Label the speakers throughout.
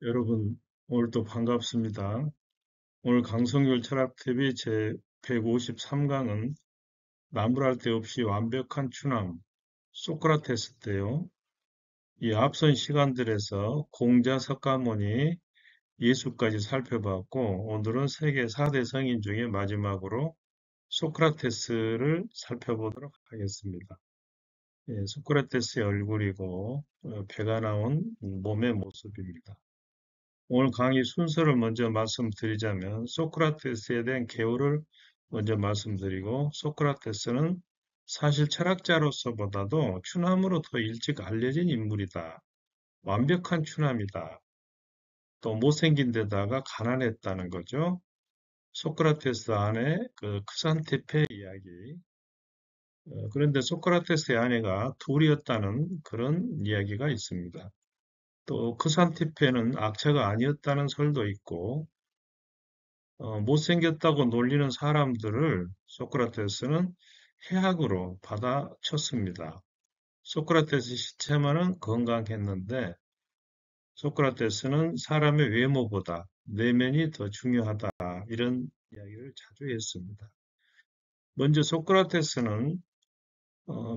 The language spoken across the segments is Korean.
Speaker 1: 여러분, 오늘도 반갑습니다. 오늘 강성률 철학TV 제 153강은 나무랄 데 없이 완벽한 추남, 소크라테스 때요. 이 앞선 시간들에서 공자, 석가모니, 예수까지 살펴봤고, 오늘은 세계 4대 성인 중에 마지막으로 소크라테스를 살펴보도록 하겠습니다. 소크라테스의 얼굴이고, 배가 나온 몸의 모습입니다. 오늘 강의 순서를 먼저 말씀드리자면 소크라테스에 대한 개요를 먼저 말씀드리고 소크라테스는 사실 철학자로서보다도 추남으로 더 일찍 알려진 인물이다. 완벽한 추남이다. 또 못생긴 데다가 가난했다는 거죠. 소크라테스 안에 그 크산티페 이야기. 그런데 소크라테스의 아내가 둘이었다는 그런 이야기가 있습니다. 또 크산티페는 악체가 아니었다는 설도 있고 못생겼다고 놀리는 사람들을 소크라테스는 해악으로 받아쳤습니다. 소크라테스 시체만은 건강했는데 소크라테스는 사람의 외모보다 내면이 더 중요하다 이런 이야기를 자주 했습니다. 먼저 소크라테스는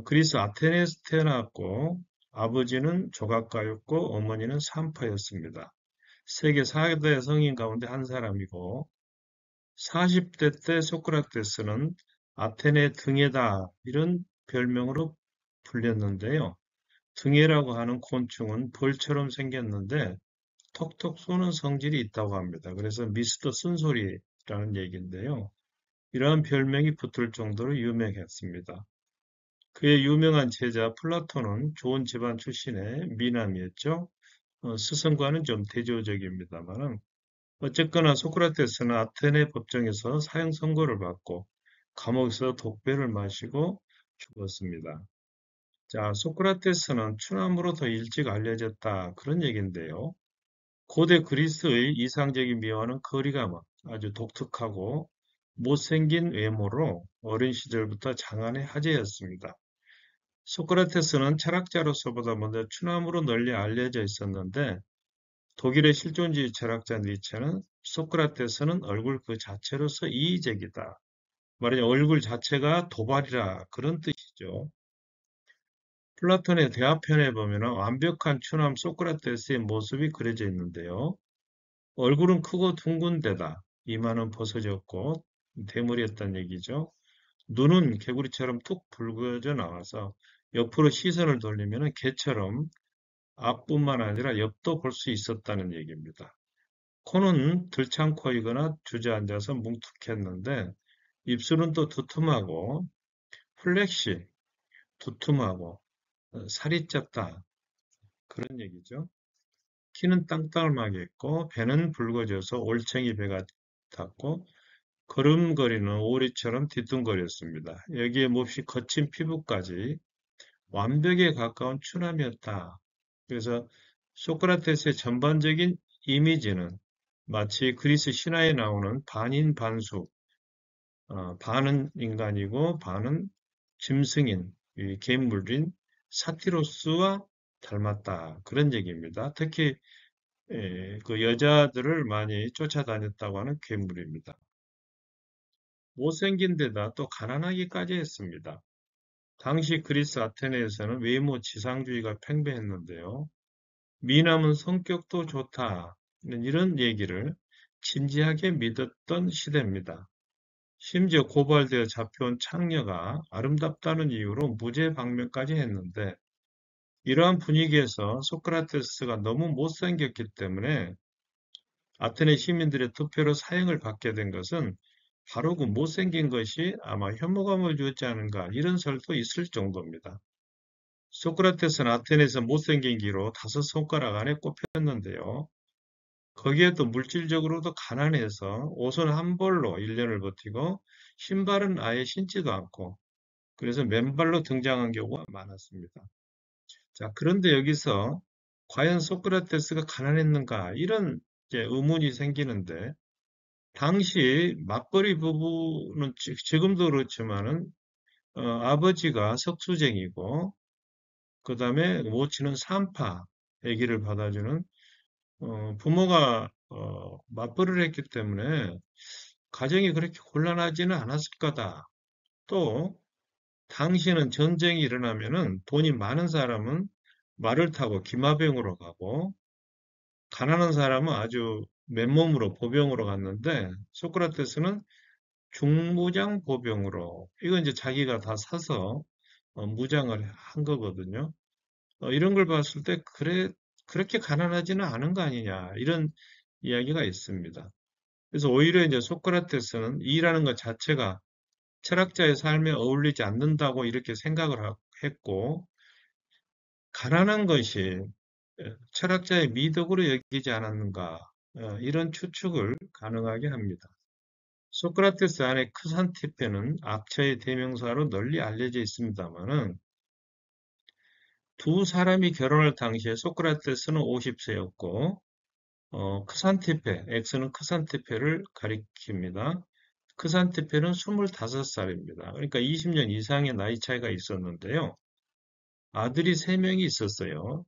Speaker 1: 그리스 아테네에서 태어났고 아버지는 조각가였고 어머니는 산파였습니다. 세계 4대 성인 가운데 한 사람이고 40대 때 소크라테스는 아테네 등에다 이런 별명으로 불렸는데요. 등에라고 하는 곤충은 벌처럼 생겼는데 톡톡 쏘는 성질이 있다고 합니다. 그래서 미스터 쓴소리라는 얘기인데요. 이러한 별명이 붙을 정도로 유명했습니다. 그의 유명한 제자 플라톤은 좋은 집안 출신의 미남이었죠. 스승과는 좀 대조적입니다만은 어쨌거나 소크라테스는 아테네 법정에서 사형 선고를 받고 감옥에서 독배를 마시고 죽었습니다. 자, 소크라테스는 추남으로 더 일찍 알려졌다 그런 얘기인데요. 고대 그리스의 이상적인 미화는 거리가 아주 독특하고 못생긴 외모로 어린 시절부터 장안의 화제였습니다. 소크라테스는 철학자로서보다 먼저 추남으로 널리 알려져 있었는데 독일의 실존주의 철학자 니체는 소크라테스는 얼굴 그 자체로서 이의적이다. 말하자면 얼굴 자체가 도발이라 그런 뜻이죠. 플라톤의 대화편에 보면 완벽한 추남 소크라테스의 모습이 그려져 있는데요. 얼굴은 크고 둥근 데다 이마는 벗어졌고 대머리였단 얘기죠. 눈은 개구리처럼 툭 붉어져 나와서 옆으로 시선을 돌리면 개처럼 앞뿐만 아니라 옆도 볼 수 있었다는 얘기입니다. 코는 들창코이거나 주저앉아서 뭉툭했는데 입술은 또 두툼하고 플렉시, 두툼하고 살이 쪘다 그런 얘기죠. 키는 땅땅하게 있고 배는 붉어져서 올챙이 배 같았고 걸음걸이는 오리처럼 뒤뚱거렸습니다. 여기에 몹시 거친 피부까지 완벽에 가까운 추남이었다. 그래서 소크라테스의 전반적인 이미지는 마치 그리스 신화에 나오는 반인 반수, 반은 인간이고 반은 짐승인 괴물인 사티로스와 닮았다. 그런 얘기입니다. 특히 그 여자들을 많이 쫓아다녔다고 하는 괴물입니다. 못생긴 데다 또 가난하기까지 했습니다. 당시 그리스 아테네에서는 외모 지상주의가 팽배했는데요. 미남은 성격도 좋다. 이런 얘기를 진지하게 믿었던 시대입니다. 심지어 고발되어 잡혀온 창녀가 아름답다는 이유로 무죄 방면까지 했는데 이러한 분위기에서 소크라테스가 너무 못생겼기 때문에 아테네 시민들의 투표로 사형을 받게 된 것은 바로 그 못생긴 것이 아마 혐오감을 주었지 않은가 이런 설도 있을 정도입니다. 소크라테스는 아테네에서 못생긴 기로 5손가락 안에 꼽혔는데요. 거기에 또 물질적으로도 가난해서 옷은 한 벌로 1년을 버티고 신발은 아예 신지도 않고 그래서 맨발로 등장한 경우가 많았습니다. 자, 그런데 여기서 과연 소크라테스가 가난했는가 이런 이제 의문이 생기는데 당시 맞벌이 부부는 지금도 그렇지만은 아버지가 석수쟁이고 그 다음에 모친은 산파, 아기를 받아주는 부모가 맞벌이를 했기 때문에 가정이 그렇게 곤란하지는 않았을 거다. 또 당시는 전쟁이 일어나면은 돈이 많은 사람은 말을 타고 기마병으로 가고 가난한 사람은 아주 맨몸으로 보병으로 갔는데 소크라테스는 중무장 보병으로 이건 이제 자기가 다 사서 무장을 한 거거든요. 이런 걸 봤을 때 그래 그렇게 가난하지는 않은 거 아니냐 이런 이야기가 있습니다. 그래서 오히려 이제 소크라테스는 일하는 것 자체가 철학자의 삶에 어울리지 않는다고 이렇게 생각을 했고 가난한 것이 철학자의 미덕으로 여기지 않았는가 이런 추측을 가능하게 합니다. 소크라테스 안에 크산티페는 악처의 대명사로 널리 알려져 있습니다만은 두 사람이 결혼할 당시에 소크라테스는 50세였고 크산티페, X는 크산티페를 가리킵니다. 크산티페는 25살입니다. 그러니까 20년 이상의 나이 차이가 있었는데요. 아들이 3명이 있었어요.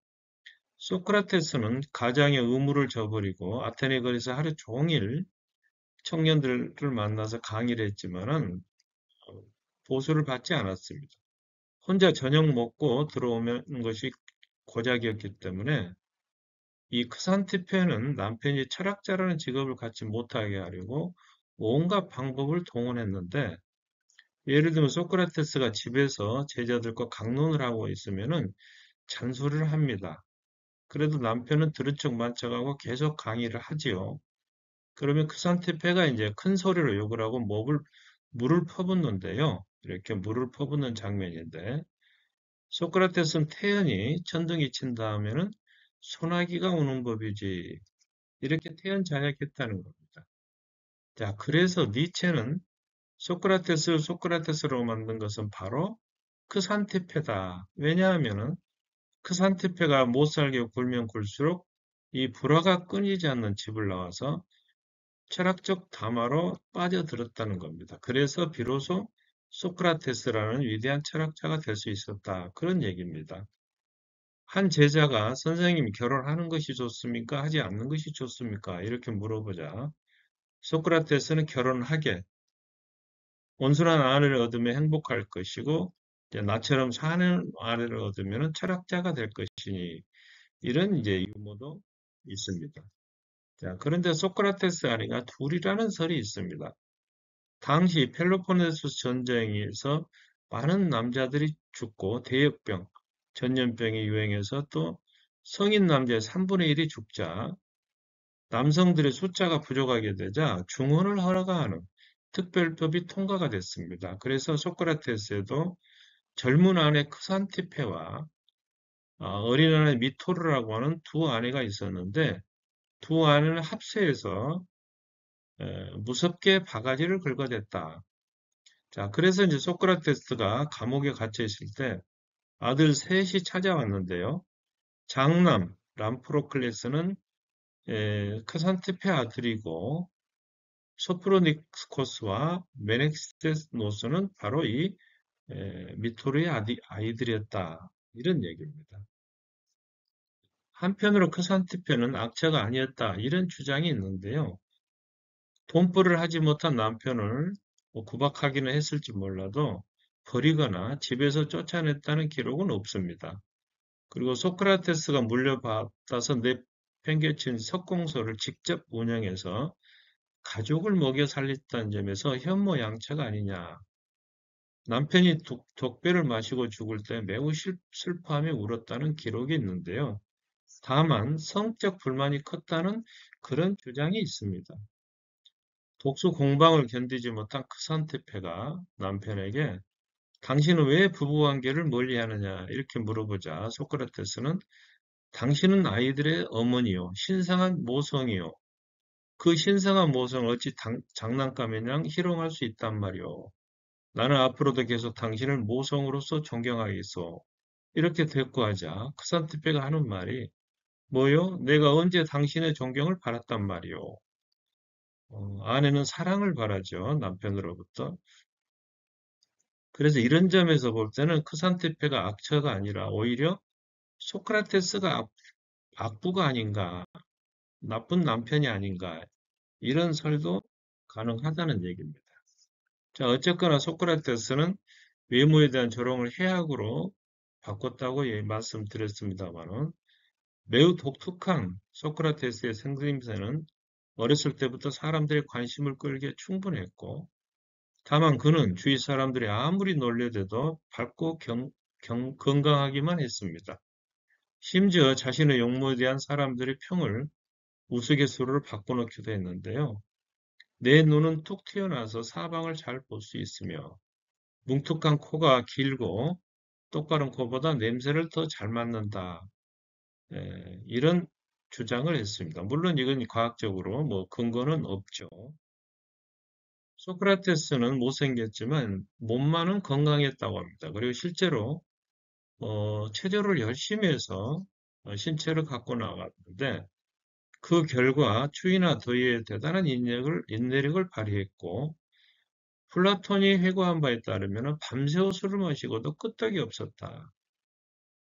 Speaker 1: 소크라테스는 가장의 의무를 저버리고 아테네 거리에서 하루 종일 청년들을 만나서 강의를 했지만은 보수를 받지 않았습니다. 혼자 저녁 먹고 들어오는 것이 고작이었기 때문에 이 크산티페는 남편이 철학자라는 직업을 갖지 못하게 하려고 온갖 방법을 동원했는데 예를 들면 소크라테스가 집에서 제자들과 강론을 하고 있으면은 잔소리를 합니다. 그래도 남편은 들은 척 만척하고 계속 강의를 하지요. 그러면 크산티페가 이제 큰 소리로 욕을 하고 물을 퍼붓는데요. 이렇게 물을 퍼붓는 장면인데 소크라테스는 태연히 천둥이 친다 하면은 소나기가 오는 법이지. 이렇게 태연자약했다는 겁니다. 자, 그래서 니체는 소크라테스를 소크라테스로 만든 것은 바로 크산티페다. 왜냐하면은 크산티페가 못 살게 굴면 굴수록 이 불화가 끊이지 않는 집을 나와서 철학적 담화로 빠져들었다는 겁니다. 그래서 비로소 소크라테스라는 위대한 철학자가 될 수 있었다. 그런 얘기입니다. 한 제자가 선생님 결혼하는 것이 좋습니까? 하지 않는 것이 좋습니까? 이렇게 물어보자. 소크라테스는 결혼하게 온순한 아내를 얻으면 행복할 것이고 이제 나처럼 사는 아내를 얻으면 철학자가 될 것이니 이런 이제 유머도 있습니다. 자, 그런데 소크라테스 아내가 둘이라는 설이 있습니다. 당시 펠로폰네소스 전쟁에서 많은 남자들이 죽고 대역병, 전염병이 유행해서 또 성인 남자의 3분의 1이 죽자 남성들의 숫자가 부족하게 되자 중혼을 허가하는 특별법이 통과가 됐습니다. 그래서 소크라테스에도 젊은 아내 크산티페와 어린 아내 미토르라고 하는 두 아내가 있었는데 두 아내는 합세해서 무섭게 바가지를 긁어댔다. 자, 그래서 이제 소크라테스가 감옥에 갇혀 있을 때 아들 셋이 찾아왔는데요. 장남 람프로클레스는 크산티페 아들이고 소프로니코스와 메넥스테노스는 바로 이 미토르의 아이들이었다. 이런 얘기입니다. 한편으로 크산티페는 악자가 아니었다. 이런 주장이 있는데요. 돈벌이를 하지 못한 남편을 뭐 구박하기는 했을지 몰라도 버리거나 집에서 쫓아냈다는 기록은 없습니다. 그리고 소크라테스가 물려받아서 내팽개친 석공소를 직접 운영해서 가족을 먹여 살렸다는 점에서 현모양처가 아니냐. 남편이 독배를 마시고 죽을 때 매우 슬퍼하며 울었다는 기록이 있는데요. 다만 성적 불만이 컸다는 그런 주장이 있습니다. 독수 공방을 견디지 못한 크산테페가 남편에게 당신은 왜 부부관계를 멀리하느냐 이렇게 물어보자 소크라테스는 당신은 아이들의 어머니요 신성한 모성이요 그 신성한 모성을 어찌 장난감이랑 희롱할 수 있단 말이오. 나는 앞으로도 계속 당신을 모성으로서 존경하겠소. 이렇게 대꾸하자 크산티페가 하는 말이 뭐요? 내가 언제 당신의 존경을 받았단 말이오. 아내는 사랑을 바라죠. 남편으로부터. 그래서 이런 점에서 볼 때는 크산티페가 악처가 아니라 오히려 소크라테스가 악부가 아닌가. 나쁜 남편이 아닌가. 이런 설도 가능하다는 얘기입니다. 자, 어쨌거나 소크라테스는 외모에 대한 조롱을 해악으로 바꿨다고 말씀드렸습니다만은 매우 독특한 소크라테스의 생김새는 어렸을 때부터 사람들의 관심을 끌기에 충분했고, 다만 그는 주위 사람들이 아무리 놀려대도 밝고 건강하기만 했습니다. 심지어 자신의 용모에 대한 사람들의 평을 우스갯소리로 바꿔놓기도 했는데요. 내 눈은 툭 튀어나와서 사방을 잘 볼 수 있으며 뭉툭한 코가 길고 똑바른 코보다 냄새를 더 잘 맡는다. 이런 주장을 했습니다. 물론 이건 과학적으로 뭐 근거는 없죠. 소크라테스는 못생겼지만 몸만은 건강했다고 합니다. 그리고 실제로 체조를 열심히 해서 신체를 갖고 나갔는데 그 결과 추위나 더위에 대단한 인내력을 발휘했고 플라톤이 회고한 바에 따르면 밤새워 술을 마시고도 끄떡이 없었다.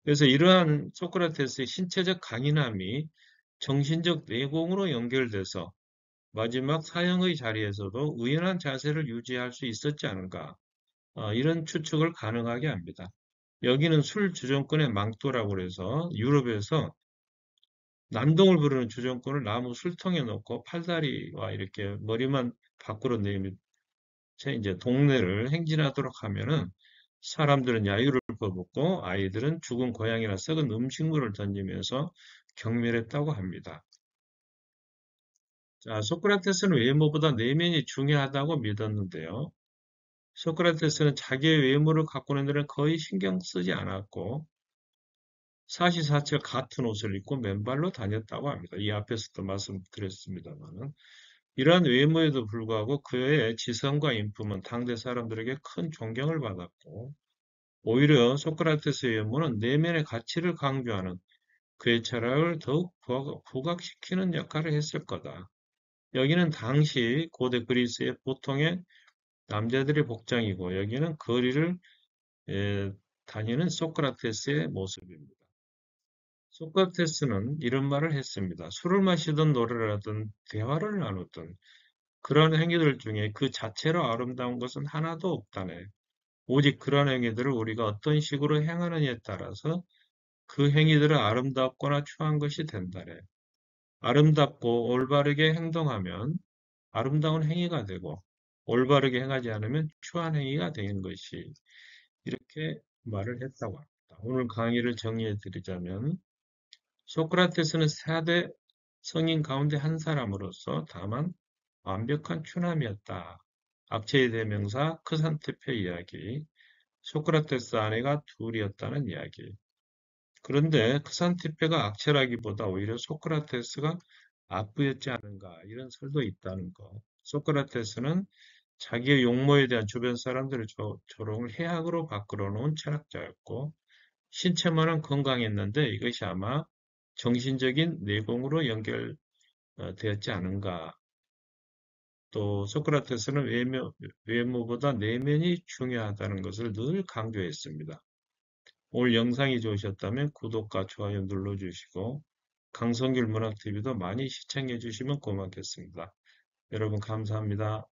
Speaker 1: 그래서 이러한 소크라테스의 신체적 강인함이 정신적 내공으로 연결돼서 마지막 사형의 자리에서도 의연한 자세를 유지할 수 있었지 않은가. 이런 추측을 가능하게 합니다. 여기는 술 주정권의 망토라고 해서 유럽에서 난동을 부르는 주정권을 나무 술통에 넣고 팔다리와 이렇게 머리만 밖으로 내밀 채 이제 동네를 행진하도록 하면은 사람들은 야유를 퍼붓고 아이들은 죽은 고양이나 썩은 음식물을 던지면서 경멸했다고 합니다. 자, 소크라테스는 외모보다 내면이 중요하다고 믿었는데요. 소크라테스는 자기의 외모를 가꾸는 데는 거의 신경 쓰지 않았고 사시사철 같은 옷을 입고 맨발로 다녔다고 합니다. 이 앞에서도 말씀드렸습니다만은 이러한 외모에도 불구하고 그의 지성과 인품은 당대 사람들에게 큰 존경을 받았고 오히려 소크라테스의 외모는 내면의 가치를 강조하는 그의 철학을 더욱 부각시키는 역할을 했을 거다. 여기는 당시 고대 그리스의 보통의 남자들의 복장이고 여기는 거리를 다니는 소크라테스의 모습입니다. 소크라테스는 이런 말을 했습니다. 술을 마시든 노래를 하든 대화를 나누든 그런 행위들 중에 그 자체로 아름다운 것은 하나도 없다네. 오직 그런 행위들을 우리가 어떤 식으로 행하느냐에 따라서 그 행위들은 아름답거나 추한 것이 된다네. 아름답고 올바르게 행동하면 아름다운 행위가 되고 올바르게 행하지 않으면 추한 행위가 되는 것이 이렇게 말을 했다고 합니다. 오늘 강의를 정리해 드리자면 소크라테스는 4대 성인 가운데 한 사람으로서 다만 완벽한 추남이었다. 악체의 대명사 크산테페 이야기, 소크라테스 아내가 둘이었다는 이야기. 그런데 크산테페가 악체라기보다 오히려 소크라테스가 악부였지 않은가 이런 설도 있다는 거. 소크라테스는 자기의 용모에 대한 주변 사람들의 조롱을 해악으로 바꾸어 놓은 철학자였고 신체만은 건강했는데 이것이 아마 정신적인 내공으로 연결되었지 않은가. 또 소크라테스는 외모보다 내면이 중요하다는 것을 늘 강조했습니다. 오늘 영상이 좋으셨다면 구독과 좋아요 눌러주시고 강성길 문학TV도 많이 시청해 주시면 고맙겠습니다. 여러분 감사합니다.